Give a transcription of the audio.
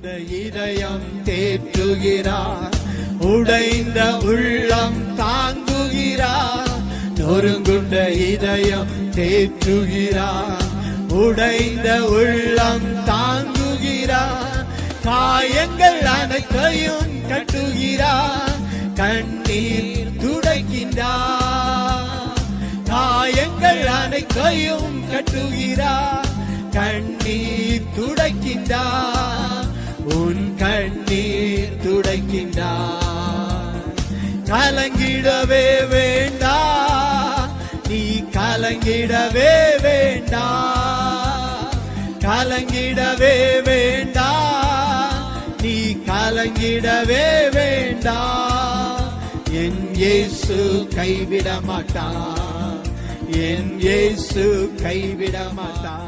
இதயம் தேற்றுகிறார், உடைந்த உள்ளம் தாங்குகிறார். நொறுங்குண்ட இதயம் தேற்றுகிறார், உடைந்த உள்ளம் தாங்குகிறார். காயங்கள் அனைத்தையும் கட்டுகிறார், கண்ணீர் துடைக்கின்றார். காயங்கள் அனைத்தையும் கட்டுகிறார், கண்ணீர் துடைக்கின்றார். உன் கண்ணீர் துடைக்கின்றார். கலங்கிடவே வேண்டாம், நீ கலங்கிடவே வேண்டாம். கலங்கிடவே வேண்டாம், நீ கலங்கிடவே வேண்டாம். என் இயேசு கைவிட மாட்டான், என் இயேசு கைவிட மாட்டான்.